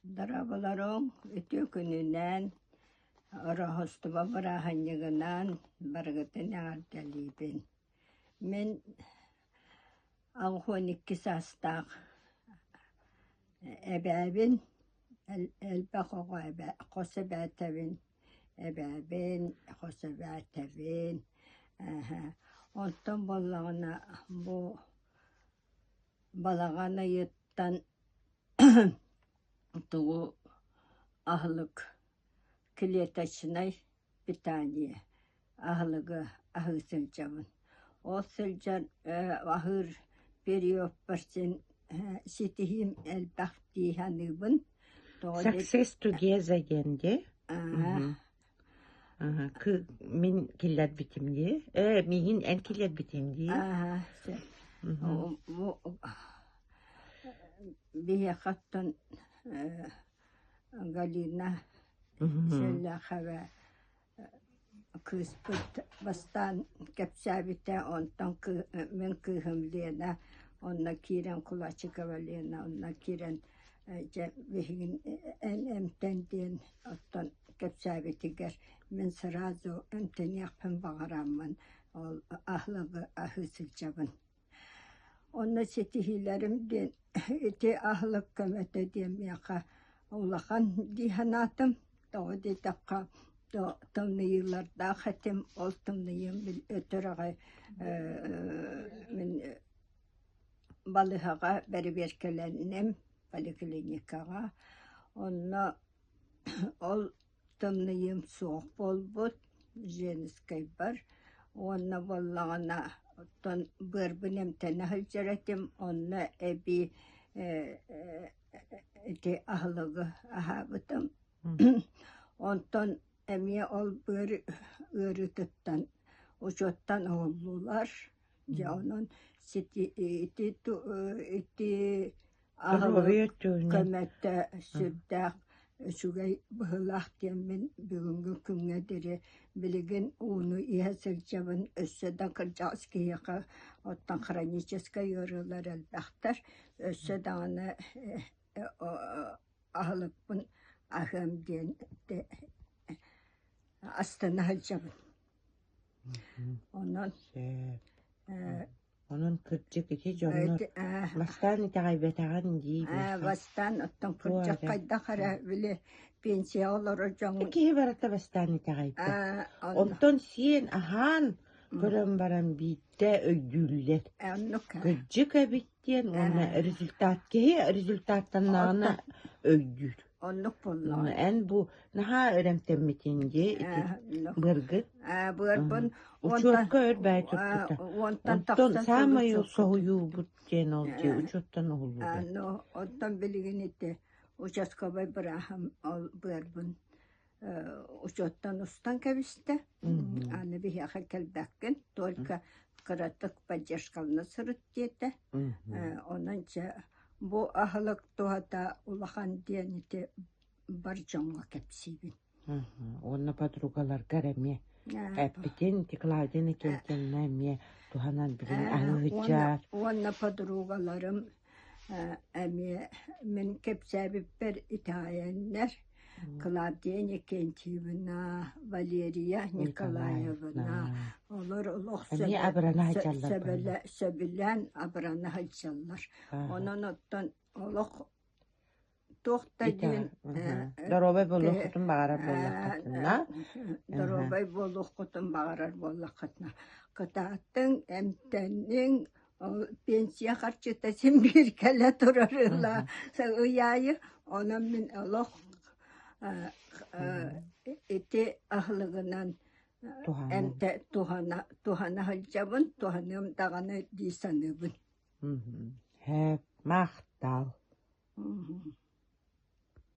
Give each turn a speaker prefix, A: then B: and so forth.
A: Darabalarong itiukununan orahostuma barahanyaгаnan baragatanartalipin. Min anghuonikkisaastaaq ebaabin elpaqoqa qosabaatavin ebaabin qosabaatavin onton bollagana bu balaganayuttan тугу ахлык клеточной питание ахлыгы ахысылжабын. Ол сылжар ахыр период барсын ситихим элбахтиханыбын.
B: Success together дегенде. Min killat bitimdi. Min en killat bitimdi.
A: Бие хаттан Галина Шелляхава кыспыт бастан кепсабите онтан мен кыхымлена онна кирен кулачыкова Лена онна кирен вихин эмтенден оттан кепсабитигер мен сразу эмтенякпен багарамман ол ахлагы ахысылжабын. Онна сетихилеримден ити ахлык көмөтө демияка улахан диханатым тоди тапка томны йылларда хатим ол томны йым өтөрөгө мен балыхага берберкеленем поликлиникага онна ол томны йым соок болбут женский бар онна боллагана Тон бырбынем тенахыл жаратым онна эби эти ахлыгы ахабытым. Онтон эмие ол быр ырытыттан учоттан оллулар. Жаунон ити ахлыгы көмөттө сүрдак Шугай быһылаах тиэммин бүгүнгү күнгэ дири билигин ууну иһэсэлжабын өссөдөн кырдьаҕыскиһиэхэ оттон хронической ырылар элбэхтэр өссө даҕаны аһылыппын аһыам диэн астанаһылжабын.
B: Onun kırcık iki jonlar. Bastan итагайбетаган дии.
A: Bastan оттон кырдьак кайда хара биле пенсия олоро жоң.
B: Ики барата бастан итагайбет. Онтон сиен ахан көрөн баран битте өйдүллет. Кырдьык эбиттен оны результаттан нагана өйдүл.
A: Оннук болла.
B: En bu naha öğrentemmetince bırgıt.
A: Bırgın.
B: Uçotka örbay tuttuta. Onton samayu soğuyu butken oldu. Uçottan oldu.
A: No, ondan bilgin etti. Uçaskabay bıraham bırgın. Uçottan ustan kaviste. Anne bir yakal bakın. Только kıratık поддержкалны sırıt diyete. Onunca bu ahlık tuhata ulahan diyenite barcanla kepsibin.
B: Onna подругалар гараме. Эппитен Клаудина келтеннәме туханан билен ahlıcar.
A: Onna подругаларым әме мен кепсәбиппер итаяннар. Клавдия Кентьевна, Валерия Николаевна. Олар олох сөбілен абрана хачаллар. Onun oттан олох тоқтаден.
B: Даробай болуқ құтын бағарар болуқ құтынна.
A: Даробай болуқ құтын бағарар болуқ құтынна. Қытаттың әмтәннің пенсия қарчытасын бір кәлі тұрарыла. Ұяйы, оның мен олох эти ахлыгынан эмте тухана халжабын туханым даганы дисаныбын.
B: Хэп махтал.